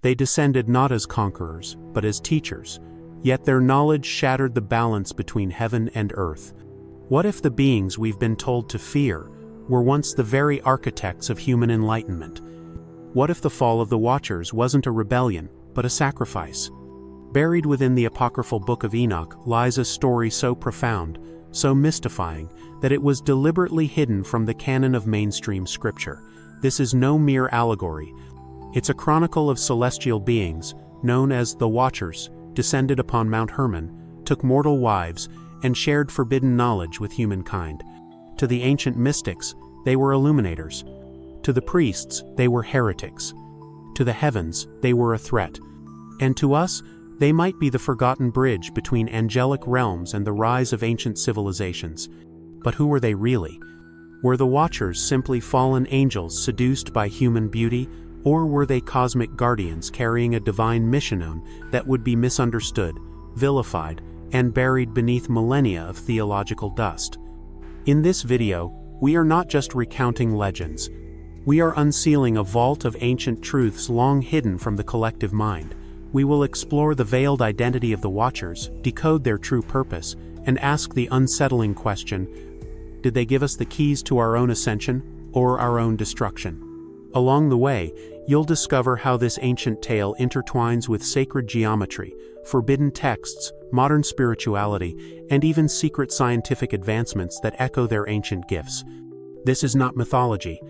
They descended not as conquerors, but as teachers, yet their knowledge shattered the balance between heaven and earth. What if the beings we've been told to fear were once the very architects of human enlightenment? What if the fall of the Watchers wasn't a rebellion, but a sacrifice? Buried within the apocryphal Book of Enoch lies a story so profound, so mystifying, that it was deliberately hidden from the canon of mainstream scripture. This is no mere allegory. It's a chronicle of celestial beings, known as the Watchers, descended upon Mount Hermon, took mortal wives, and shared forbidden knowledge with humankind. To the ancient mystics, they were illuminators. To the priests, they were heretics. To the heavens, they were a threat. And to us, they might be the forgotten bridge between angelic realms and the rise of ancient civilizations. But who were they really? Were the Watchers simply fallen angels seduced by human beauty, or were they cosmic guardians carrying a divine mission that would be misunderstood, vilified, and buried beneath millennia of theological dust? In this video, we are not just recounting legends. We are unsealing a vault of ancient truths long hidden from the collective mind. We will explore the veiled identity of the Watchers, decode their true purpose, and ask the unsettling question: did they give us the keys to our own ascension, or our own destruction? Along the way, you'll discover how this ancient tale intertwines with sacred geometry, forbidden texts, modern spirituality, and even secret scientific advancements that echo their ancient gifts. This is not mythology.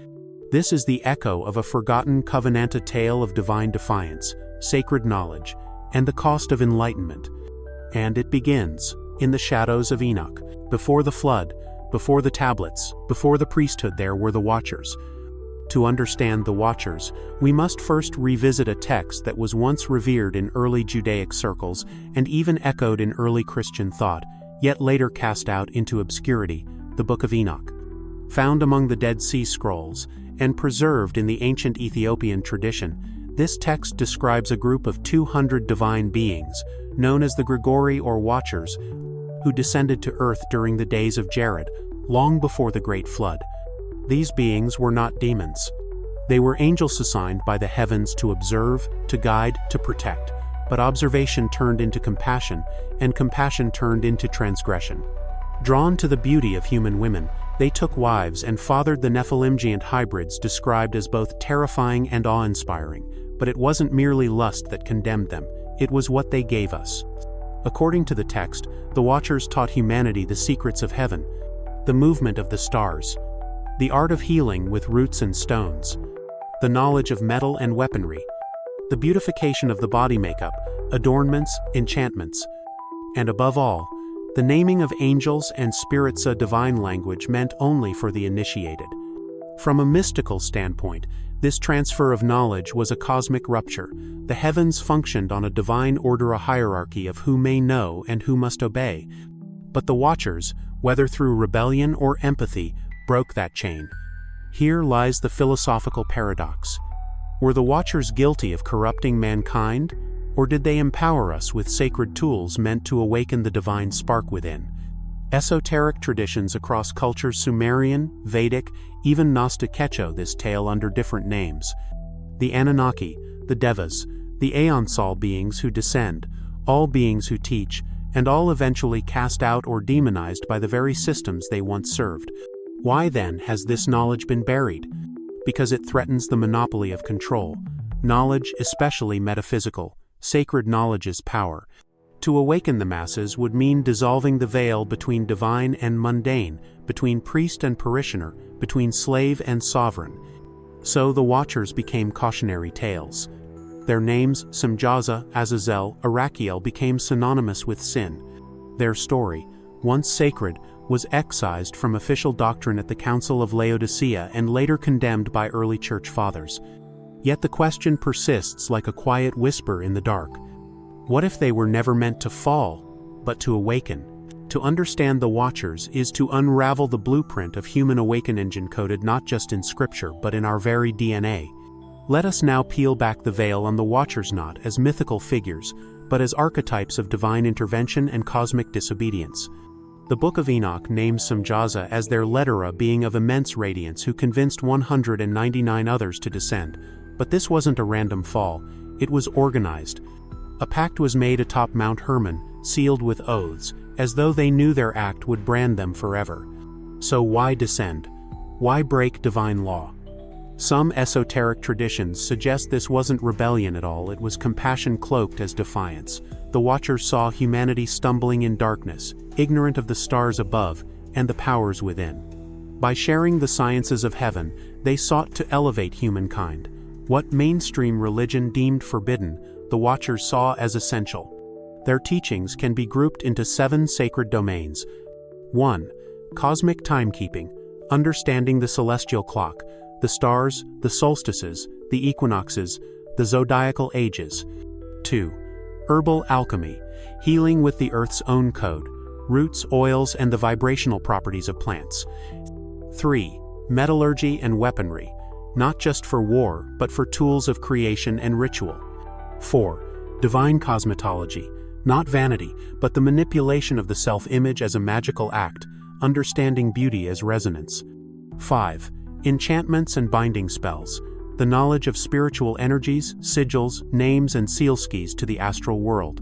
This is the echo of a forgotten covenanted tale of divine defiance, sacred knowledge, and the cost of enlightenment. And it begins in the shadows of Enoch. Before the flood, before the tablets, before the priesthood, there were the Watchers. To understand the Watchers, we must first revisit a text that was once revered in early Judaic circles and even echoed in early Christian thought, yet later cast out into obscurity: the Book of Enoch. Found among the Dead Sea Scrolls and preserved in the ancient Ethiopian tradition, this text describes a group of 200 divine beings, known as the Grigori or Watchers, who descended to earth during the days of Jared, long before the Great Flood. These beings were not demons. They were angels assigned by the heavens to observe, to guide, to protect, but observation turned into compassion, and compassion turned into transgression. Drawn to the beauty of human women, they took wives and fathered the Nephilim giant hybrids described as both terrifying and awe-inspiring. But it wasn't merely lust that condemned them, it was what they gave us. According to the text, the Watchers taught humanity the secrets of heaven, the movement of the stars, the art of healing with roots and stones, the knowledge of metal and weaponry, the beautification of the body makeup, adornments, enchantments, and above all, the naming of angels and spirits, a divine language meant only for the initiated. From a mystical standpoint, this transfer of knowledge was a cosmic rupture. The heavens functioned on a divine order, a hierarchy of who may know and who must obey. But the Watchers, whether through rebellion or empathy, broke that chain. Here lies the philosophical paradox. Were the Watchers guilty of corrupting mankind, or did they empower us with sacred tools meant to awaken the divine spark within? Esoteric traditions across cultures, Sumerian, Vedic, even Gnostic, echo this tale under different names. The Anunnaki, the Devas, the Aeonsal beings who descend, all beings who teach, and all eventually cast out or demonized by the very systems they once served. Why then has this knowledge been buried? Because it threatens the monopoly of control. Knowledge, especially metaphysical, sacred knowledge is power. To awaken the masses would mean dissolving the veil between divine and mundane, between priest and parishioner, between slave and sovereign. So the Watchers became cautionary tales. Their names, Semjaza, Azazel, Arachiel, became synonymous with sin. Their story, once sacred, was excised from official doctrine at the Council of Laodicea and later condemned by early church fathers. Yet the question persists like a quiet whisper in the dark. What if they were never meant to fall, but to awaken? To understand the Watchers is to unravel the blueprint of human awaken engine coded not just in scripture but in our very DNA. Let us now peel back the veil on the Watchers, not as mythical figures, but as archetypes of divine intervention and cosmic disobedience. The Book of Enoch names Semjaza as their leader, a being of immense radiance who convinced 199 others to descend. But this wasn't a random fall. It was organized. A pact was made atop Mount Hermon, sealed with oaths, as though they knew their act would brand them forever. So why descend? Why break divine law? Some esoteric traditions suggest this wasn't rebellion at all, it was compassion cloaked as defiance. The Watchers saw humanity stumbling in darkness, ignorant of the stars above and the powers within. By sharing the sciences of heaven, they sought to elevate humankind. What mainstream religion deemed forbidden, the Watchers saw as essential. Their teachings can be grouped into 7 sacred domains. 1. Cosmic timekeeping, understanding the celestial clock, the stars, the solstices, the equinoxes, the zodiacal ages. 2. Herbal alchemy, healing with the earth's own code, roots, oils, and the vibrational properties of plants. 3. Metallurgy and weaponry, not just for war, but for tools of creation and ritual. 4. Divine cosmetology, not vanity, but the manipulation of the self-image as a magical act, understanding beauty as resonance. 5. Enchantments and binding spells, the knowledge of spiritual energies, sigils, names, and seal keys to the astral world.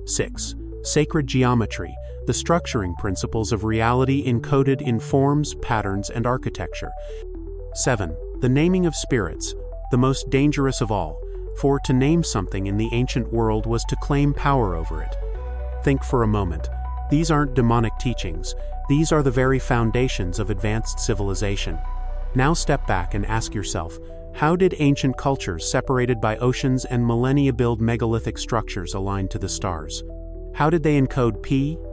6. Sacred geometry, the structuring principles of reality encoded in forms, patterns, and architecture. 7. The naming of spirits, the most dangerous of all, for to name something in the ancient world was to claim power over it. Think for a moment. These aren't demonic teachings, these are the very foundations of advanced civilization. Now step back and ask yourself, how did ancient cultures separated by oceans and millennia build megalithic structures aligned to the stars? How did they encode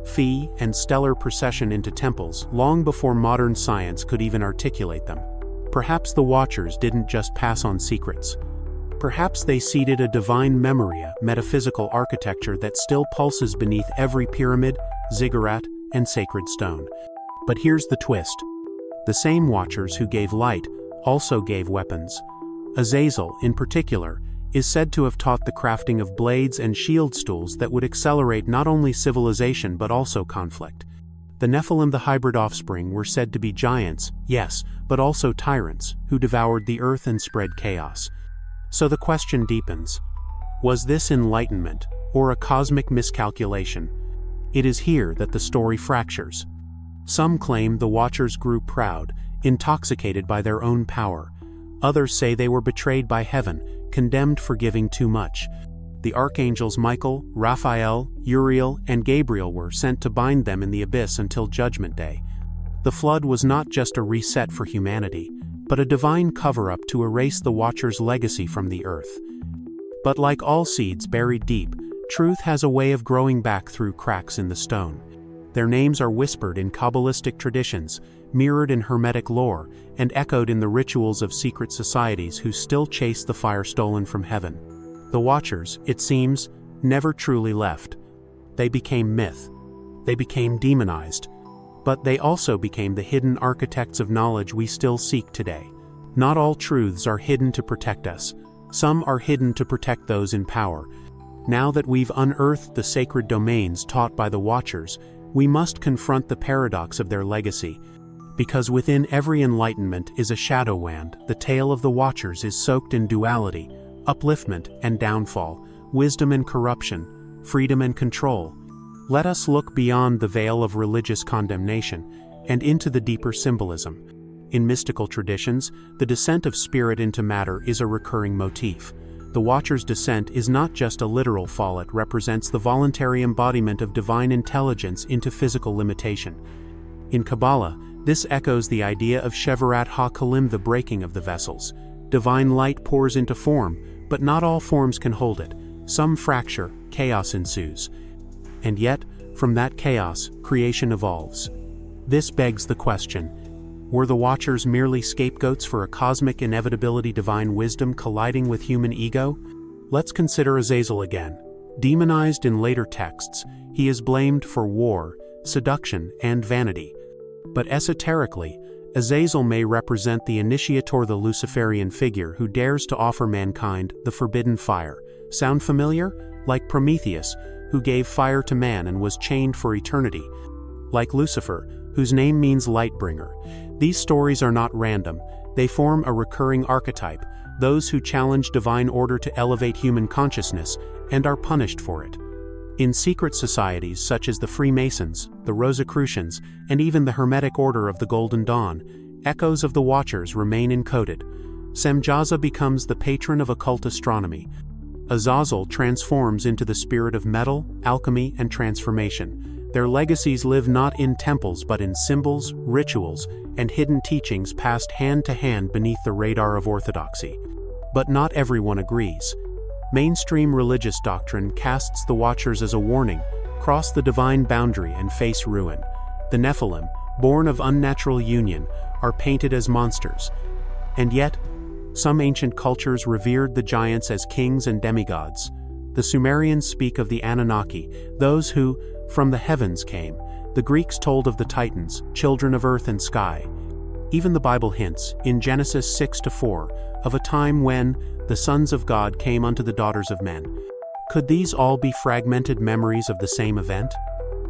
Phi, and stellar procession into temples long before modern science could even articulate them? Perhaps the Watchers didn't just pass on secrets. Perhaps they seeded a divine memoria, metaphysical architecture that still pulses beneath every pyramid, ziggurat, and sacred stone. But here's the twist. The same Watchers who gave light also gave weapons. Azazel, in particular, is said to have taught the crafting of blades and shield stools that would accelerate not only civilization but also conflict. The Nephilim, the hybrid offspring, were said to be giants, yes, but also tyrants, who devoured the earth and spread chaos. So the question deepens. Was this enlightenment, or a cosmic miscalculation? It is here that the story fractures. Some claim the Watchers grew proud, intoxicated by their own power. Others say they were betrayed by heaven, condemned for giving too much. The archangels Michael, Raphael, Uriel, and Gabriel were sent to bind them in the abyss until Judgment Day. The flood was not just a reset for humanity, but a divine cover-up to erase the Watchers' legacy from the earth. But like all seeds buried deep, truth has a way of growing back through cracks in the stone. Their names are whispered in Kabbalistic traditions, mirrored in Hermetic lore, and echoed in the rituals of secret societies who still chase the fire stolen from heaven. The Watchers, it seems, never truly left. They became myth. They became demonized. But they also became the hidden architects of knowledge we still seek today. Not all truths are hidden to protect us. Some are hidden to protect those in power. Now that we've unearthed the sacred domains taught by the Watchers, we must confront the paradox of their legacy. Because within every enlightenment is a shadow wand, the tale of the Watchers is soaked in duality, upliftment and downfall, wisdom and corruption, freedom and control. Let us look beyond the veil of religious condemnation and into the deeper symbolism. In mystical traditions, the descent of spirit into matter is a recurring motif. The Watcher's descent is not just a literal fall, it represents the voluntary embodiment of divine intelligence into physical limitation. In Kabbalah, this echoes the idea of Shevarat HaKalim, the breaking of the vessels. Divine light pours into form, but not all forms can hold it. Some fracture, chaos ensues. And yet, from that chaos, creation evolves. This begs the question, were the Watchers merely scapegoats for a cosmic inevitability, divine wisdom colliding with human ego? Let's consider Azazel again. Demonized in later texts, he is blamed for war, seduction, and vanity. But esoterically, Azazel may represent the initiator, the Luciferian figure who dares to offer mankind the forbidden fire. Sound familiar? Like Prometheus, who gave fire to man and was chained for eternity. Like Lucifer, whose name means light bringer. These stories are not random, They form a recurring archetype, those who challenge divine order to elevate human consciousness and are punished for it. In secret societies such as the Freemasons, the Rosicrucians, and even the Hermetic Order of the Golden Dawn, echoes of the Watchers remain encoded. Semjaza becomes the patron of occult astronomy. Azazel transforms into the spirit of metal, alchemy, and transformation. Their legacies live not in temples but in symbols, rituals, and hidden teachings passed hand to hand beneath the radar of orthodoxy. But not everyone agrees. Mainstream religious doctrine casts the Watchers as a warning: cross the divine boundary and face ruin. The Nephilim, born of unnatural union, are painted as monsters. And yet, some ancient cultures revered the giants as kings and demigods. The Sumerians speak of the Anunnaki, those who, from the heavens came. The Greeks told of the Titans, children of earth and sky. Even the Bible hints, in Genesis 6-4, of a time when the sons of God came unto the daughters of men. Could these all be fragmented memories of the same event?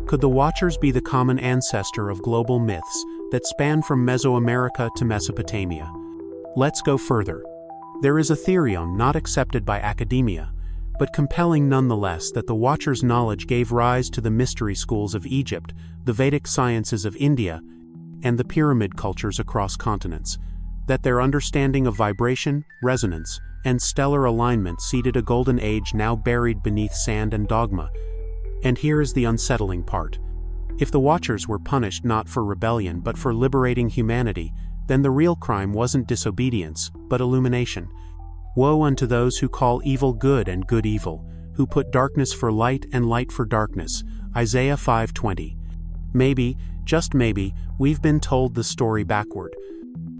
Could the Watchers be the common ancestor of global myths that span from Mesoamerica to Mesopotamia? Let's go further. There is a theory not accepted by academia, but compelling nonetheless, that the Watchers' knowledge gave rise to the mystery schools of Egypt, the Vedic sciences of India, and the pyramid cultures across continents. That their understanding of vibration, resonance, and stellar alignment seeded a golden age now buried beneath sand and dogma. And here is the unsettling part. If the Watchers were punished not for rebellion but for liberating humanity, then the real crime wasn't disobedience, but illumination. Woe unto those who call evil good and good evil, who put darkness for light and light for darkness. Isaiah 5:20. Maybe, just maybe, we've been told the story backward.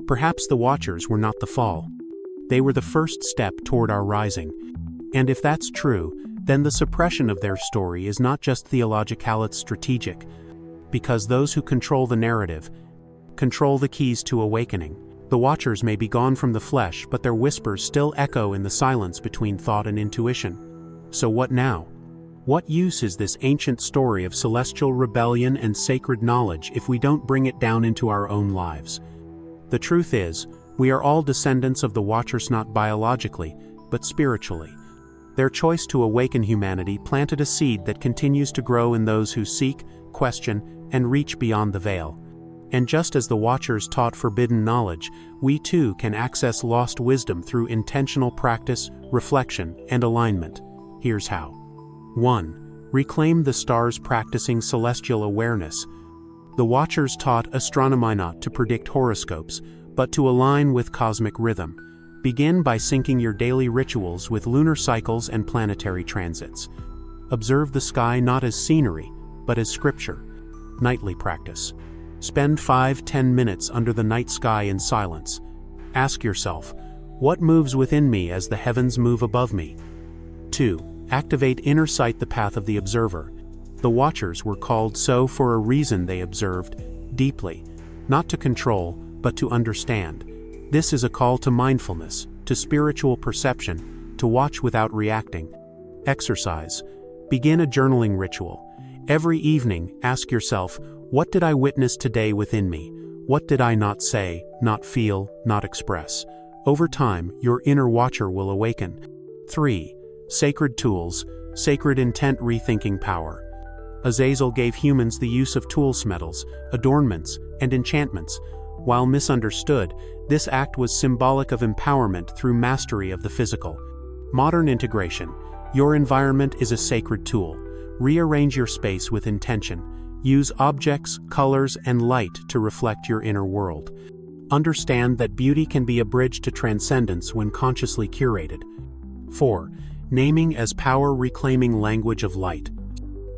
Perhaps the Watchers were not the fall. They were the first step toward our rising. And if that's true, then the suppression of their story is not just theological, it's strategic. Because those who control the narrative control the keys to awakening. The Watchers may be gone from the flesh, but their whispers still echo in the silence between thought and intuition. So what now? What use is this ancient story of celestial rebellion and sacred knowledge if we don't bring it down into our own lives? The truth is, we are all descendants of the Watchers, not biologically, but spiritually. Their choice to awaken humanity planted a seed that continues to grow in those who seek, question, and reach beyond the veil. And just as the Watchers taught forbidden knowledge, we too can access lost wisdom through intentional practice, reflection, and alignment. Here's how. 1. Reclaim the stars, practicing celestial awareness. The Watchers taught astronomy not to predict horoscopes, but to align with cosmic rhythm. Begin by syncing your daily rituals with lunar cycles and planetary transits. Observe the sky not as scenery, but as scripture. Nightly practice. Spend 5-10 minutes under the night sky in silence. Ask yourself, what moves within me as the heavens move above me? 2. Activate inner sight, the path of the observer. The Watchers were called so for a reason. They observed deeply, not to control, but to understand. This is a call to mindfulness, to spiritual perception, to watch without reacting. Exercise. Begin a journaling ritual. Every evening, ask yourself, what did I witness today within me? What did I not say, not feel, not express? Over time, your inner Watcher will awaken. 3. Sacred tools, sacred intent, rethinking power. Azazel gave humans the use of tools, metals, adornments, and enchantments. While misunderstood, this act was symbolic of empowerment through mastery of the physical. Modern integration. Your environment is a sacred tool. Rearrange your space with intention. Use objects, colors, and light to reflect your inner world. Understand that beauty can be a bridge to transcendence when consciously curated. 4. Naming as power, reclaiming language of light.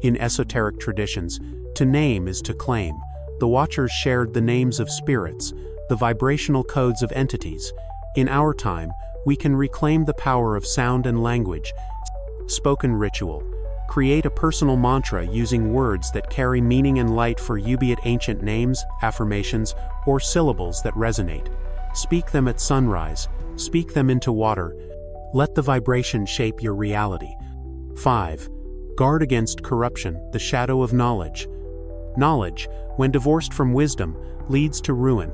In esoteric traditions, to name is to claim. The Watchers shared the names of spirits, the vibrational codes of entities. In our time, we can reclaim the power of sound and language. Spoken ritual. Create a personal mantra using words that carry meaning and light for you, be it ancient names, affirmations, or syllables that resonate. Speak them at sunrise. Speak them into water. Let the vibration shape your reality. 5. Guard against corruption, the shadow of knowledge. Knowledge, when divorced from wisdom, leads to ruin.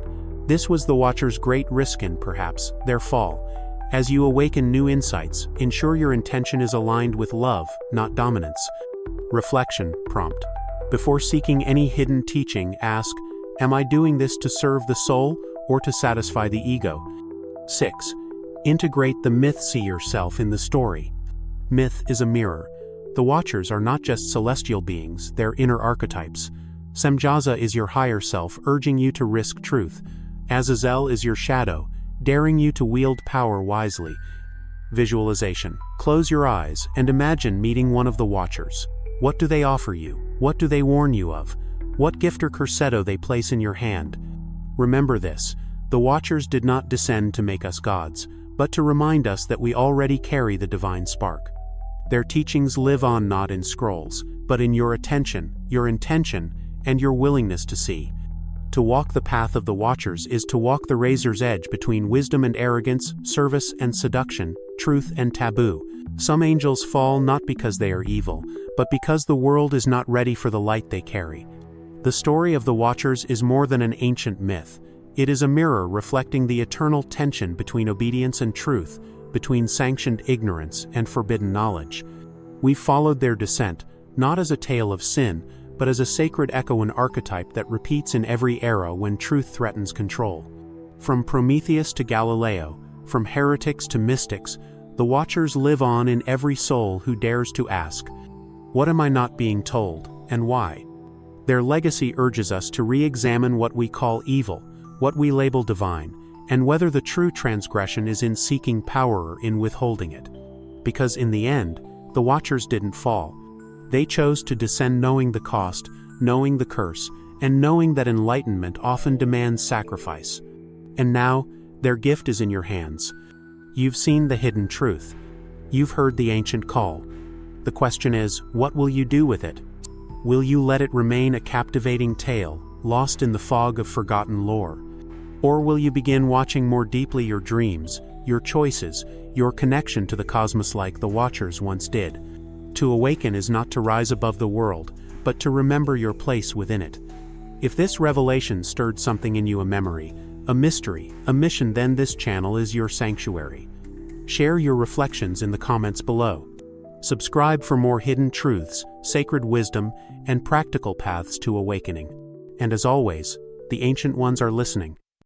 This was the Watcher's great risk in, perhaps, their fall. As you awaken new insights, ensure your intention is aligned with love, not dominance. Reflection prompt. Before seeking any hidden teaching, ask, am I doing this to serve the soul or to satisfy the ego? 6. Integrate the myth. See yourself in the story. Myth is a mirror. The Watchers are not just celestial beings, they're inner archetypes. Semjaza is your higher self, urging you to risk truth. Azazel is your shadow, daring you to wield power wisely. Visualization. Close your eyes and imagine meeting one of the Watchers. What do they offer you? What do they warn you of? What gift or corsetto they place in your hand? Remember this, the Watchers did not descend to make us gods, but to remind us that we already carry the divine spark. Their teachings live on not in scrolls, but in your attention, your intention, and your willingness to see. To walk the path of the Watchers is to walk the razor's edge between wisdom and arrogance, service and seduction, truth and taboo. Some angels fall not because they are evil, but because the world is not ready for the light they carry. The story of the Watchers is more than an ancient myth. It is a mirror reflecting the eternal tension between obedience and truth, between sanctioned ignorance and forbidden knowledge. We followed their descent, not as a tale of sin, but as a sacred echo and archetype that repeats in every era when truth threatens control. From Prometheus to Galileo, from heretics to mystics, the Watchers live on in every soul who dares to ask, what am I not being told, and why? Their legacy urges us to re-examine what we call evil, what we label divine, and whether the true transgression is in seeking power or in withholding it. Because in the end, the Watchers didn't fall. They chose to descend knowing the cost, knowing the curse, and knowing that enlightenment often demands sacrifice. And now, their gift is in your hands. You've seen the hidden truth. You've heard the ancient call. The question is, what will you do with it? Will you let it remain a captivating tale, lost in the fog of forgotten lore? Or will you begin watching more deeply your dreams, your choices, your connection to the cosmos like the Watchers once did? To awaken is not to rise above the world, but to remember your place within it. If this revelation stirred something in you, a memory, a mystery, a mission, then this channel is your sanctuary. Share your reflections in the comments below. Subscribe for more hidden truths, sacred wisdom, and practical paths to awakening. And as always, the Ancient Ones are listening.